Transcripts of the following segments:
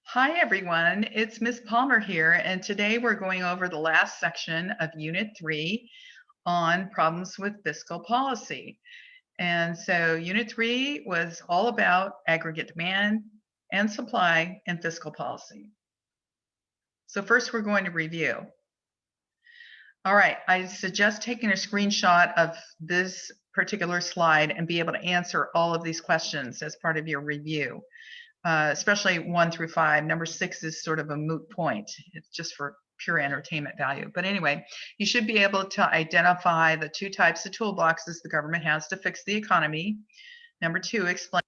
Hi everyone, it's Ms. Palmer here, and today we're going over the last section of Unit 3 on problems with fiscal policy. And so Unit 3 was all about aggregate demand and supply and fiscal policy. So first we're going to review. All right, I suggest taking a screenshot of this particular slide and be able to answer all of these questions as part of your review. Especially 1 through 5. Number 6 is sort of a moot point. It's just for pure entertainment value. But anyway, you should be able to identify the two types of toolboxes the government has to fix the economy. Number 2, explain.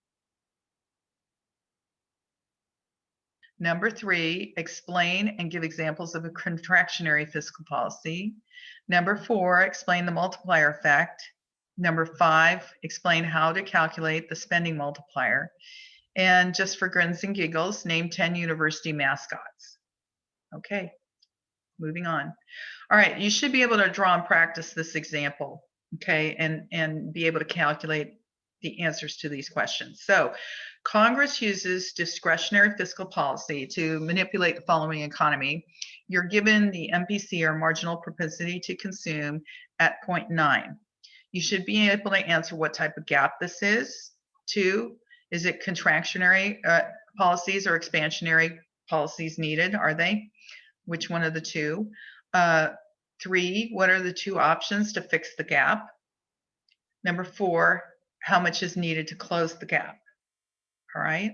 Number 3, explain and give examples of a contractionary fiscal policy. Number 4, explain the multiplier effect. Number 5, explain how to calculate the spending multiplier. And just for grins and giggles, name 10 university mascots. Okay, moving on. All right, you should be able to draw and practice this example, okay, and be able to calculate the answers to these questions. So, Congress uses discretionary fiscal policy to manipulate the following economy. You're given the MPC, or marginal propensity to consume, at 0.9. You should be able to answer what type of gap this is. 2, is it contractionary policies or expansionary policies needed? Are they? Which one of the two? 3, what are the two options to fix the gap? Number 4, how much is needed to close the gap? All right.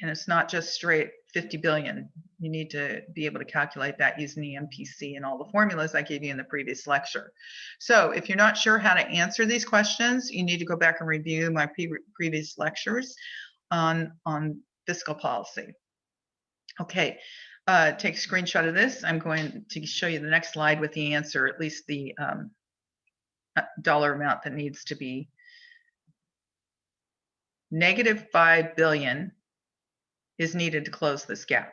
And it's not just straight 50 billion. You need to be able to calculate that using the MPC and all the formulas I gave you in the previous lecture. So if you're not sure how to answer these questions, you need to go back and review my previous lectures on fiscal policy. Okay, take a screenshot of this. I'm going to show you the next slide with the answer, at least the dollar amount that needs to be. Negative 5 billion is needed to close this gap,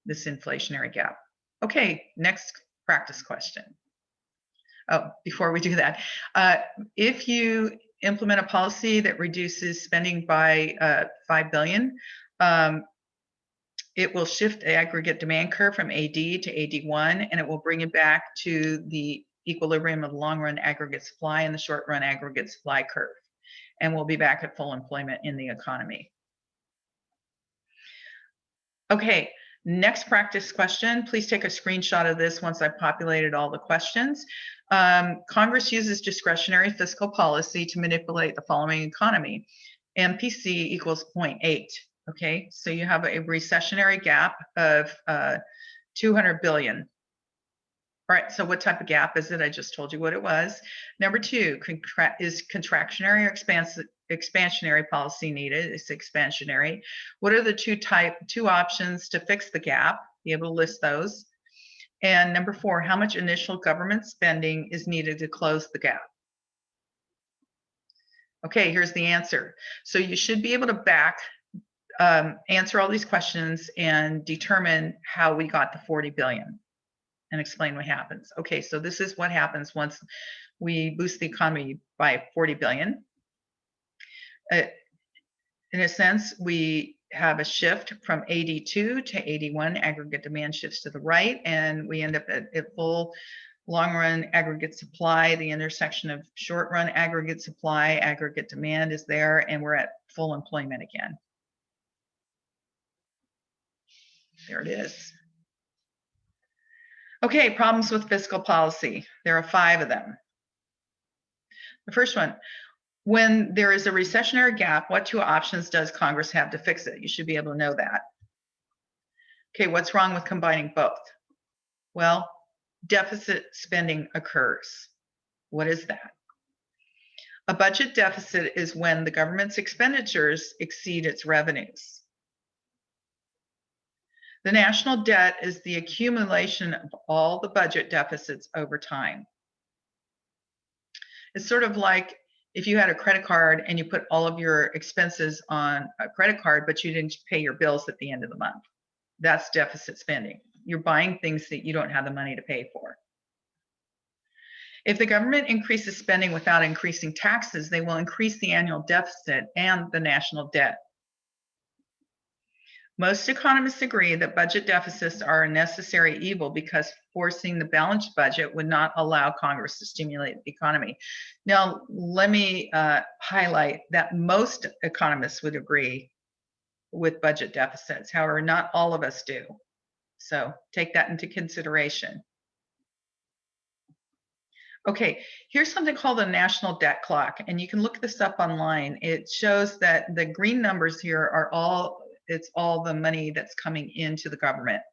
this inflationary gap. Okay, next practice question. Oh, before we do that, if you implement a policy that reduces spending by 5 billion, it will shift the aggregate demand curve from AD to AD1, and it will bring it back to the equilibrium of the long run aggregate supply and the short run aggregate supply curve. And we'll be back at full employment in the economy. Okay, next practice question. Please take a screenshot of this once I've populated all the questions. Congress uses discretionary fiscal policy to manipulate the following economy. MPC equals 0.8. Okay, so you have a recessionary gap of 200 billion. All right, so what type of gap is it? I just told you what it was. Number 2, is contractionary or expansionary policy needed? It's expansionary. What are the two options to fix the gap? Be able to list those. And number 4, how much initial government spending is needed to close the gap? Okay, here's the answer. So you should be able to answer all these questions and determine how we got the 40 billion. And explain what happens. Okay, so this is what happens once we boost the economy by 40 billion. In a sense, we have a shift from AD2 to AD1. Aggregate demand shifts to the right, and we end up at full long run aggregate supply. The intersection of short run aggregate supply, aggregate demand is there, and we're at full employment again. There it is. Okay, problems with fiscal policy. There are 5 of them. The first one, when there is a recessionary gap, what 2 options does Congress have to fix it? You should be able to know that. Okay, what's wrong with combining both? Well, deficit spending occurs. What is that? A budget deficit is when the government's expenditures exceed its revenues. The national debt is the accumulation of all the budget deficits over time. It's sort of like if you had a credit card and you put all of your expenses on a credit card, but you didn't pay your bills at the end of the month. That's deficit spending. You're buying things that you don't have the money to pay for. If the government increases spending without increasing taxes, they will increase the annual deficit and the national debt. Most economists agree that budget deficits are a necessary evil because forcing the balanced budget would not allow Congress to stimulate the economy. Now, let me highlight that most economists would agree with budget deficits. However, not all of us do. So take that into consideration. Okay, here's something called the national debt clock, and you can look this up online. It shows that the green numbers here are it's all the money that's coming into the government,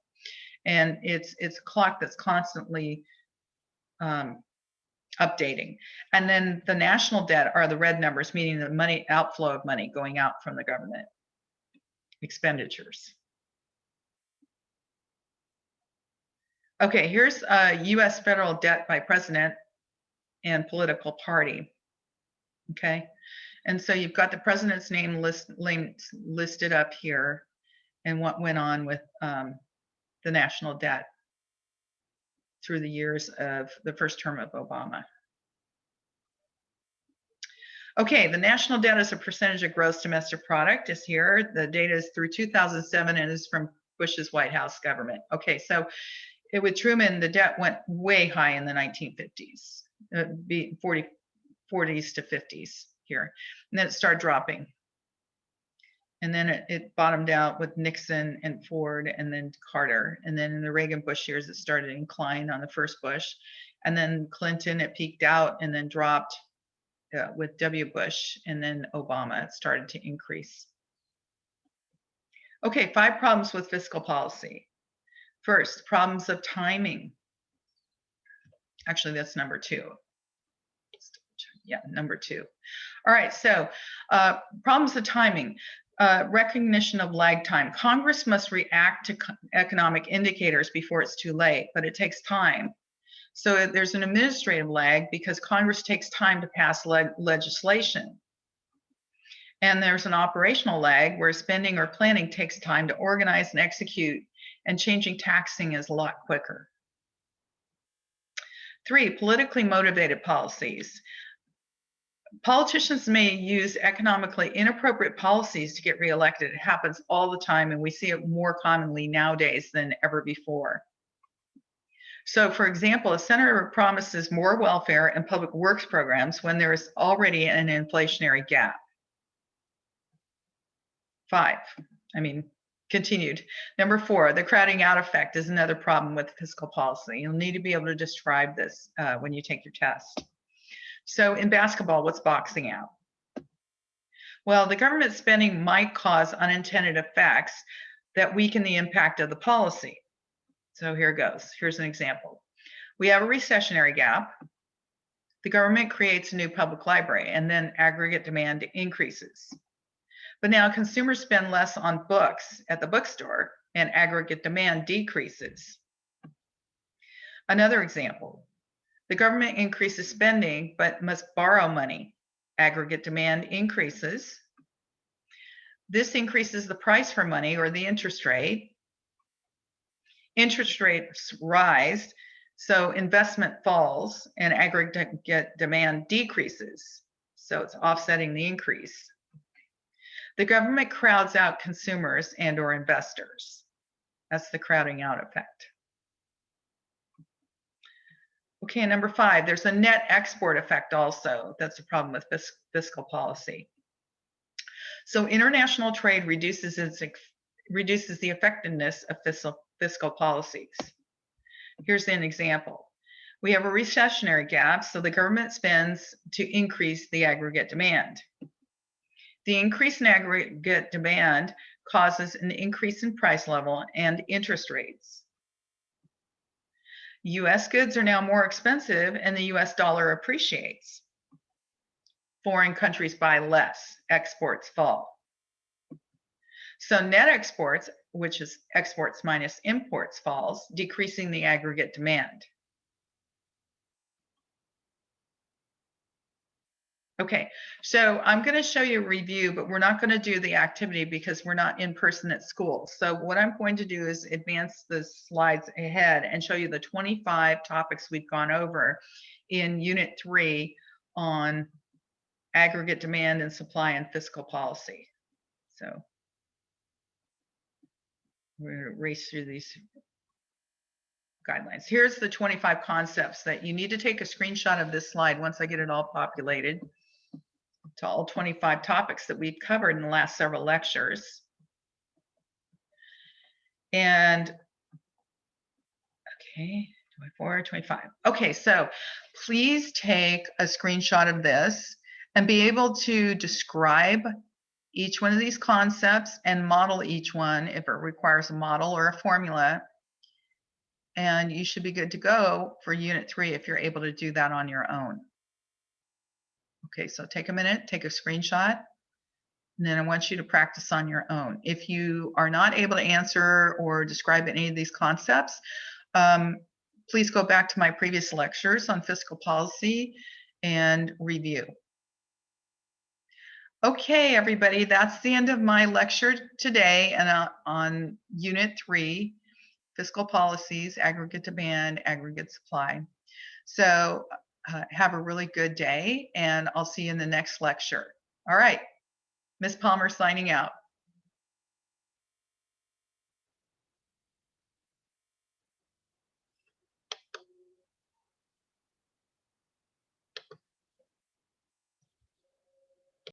and it's a clock that's constantly updating. And then the national debt are the red numbers, meaning the money outflow of money going out from the government expenditures. Okay, here's U.S. federal debt by president and political party. Okay, and so you've got the president's name listed up here and what went on with the national debt through the years of the first term of Obama. Okay, the national debt as a percentage of gross domestic product is here. The data is through 2007 and is from Bush's White House government. Okay, so with Truman, the debt went way high in the 1950s, 40s to 50s here. And then it started dropping. And then it bottomed out with Nixon and Ford and then Carter. And then in the Reagan-Bush years, it started to incline on the first Bush. And then Clinton, it peaked out and then dropped with W. Bush. And then Obama, it started to increase. Okay, 5 problems with fiscal policy. First, problems of timing. Actually, that's number 2. Yeah, number 2. All right, so problems of timing. Recognition of lag time. Congress must react to economic indicators before it's too late, but it takes time. So there's an administrative lag because Congress takes time to pass legislation. And there's an operational lag where spending or planning takes time to organize and execute, and changing taxing is a lot quicker. 3, politically motivated policies. Politicians may use economically inappropriate policies to get reelected. It happens all the time, and we see it more commonly nowadays than ever before. So, for example, a senator promises more welfare and public works programs when there is already an inflationary gap. 5, continued. Number 4, the crowding out effect is another problem with fiscal policy. You'll need to be able to describe this when you take your test. So in basketball, what's boxing out? Well, the government spending might cause unintended effects that weaken the impact of the policy. So here goes. Here's an example. We have a recessionary gap. The government creates a new public library, and then aggregate demand increases. But now consumers spend less on books at the bookstore, and aggregate demand decreases. Another example. The government increases spending, but must borrow money. Aggregate demand increases. This increases the price for money or the interest rate. Interest rates rise, so investment falls and aggregate demand decreases. So it's offsetting the increase. The government crowds out consumers and or investors. That's the crowding out effect. Okay, and number 5, there's a net export effect also. That's a problem with fiscal policy. So international trade reduces the effectiveness of fiscal policies. Here's an example. We have a recessionary gap, so the government spends to increase the aggregate demand. The increase in aggregate demand causes an increase in price level and interest rates. U.S. goods are now more expensive and the U.S. dollar appreciates. Foreign countries buy less, exports fall. So net exports, which is exports minus imports, falls, decreasing the aggregate demand. Okay, so I'm going to show you a review, but we're not going to do the activity because we're not in person at school. So what I'm going to do is advance the slides ahead and show you the 25 topics we've gone over in Unit 3 on aggregate demand and supply and fiscal policy. So We're going to race through these guidelines. Here's the 25 concepts that you need to take a screenshot of this slide once I get it all populated to all 25 topics that we've covered in the last several lectures. And okay, 24, 25. Okay, so please take a screenshot of this and be able to describe each one of these concepts and model each one if it requires a model or a formula. And you should be good to go for Unit 3 if you're able to do that on your own. Okay, so take a minute, take a screenshot, and then I want you to practice on your own. If you are not able to answer or describe any of these concepts, please go back to my previous lectures on fiscal policy and review. Okay, everybody, that's the end of my lecture today and on Unit 3, Fiscal Policies, Aggregate Demand, Aggregate Supply. So have a really good day, and I'll see you in the next lecture. All right, Ms. Palmer signing out.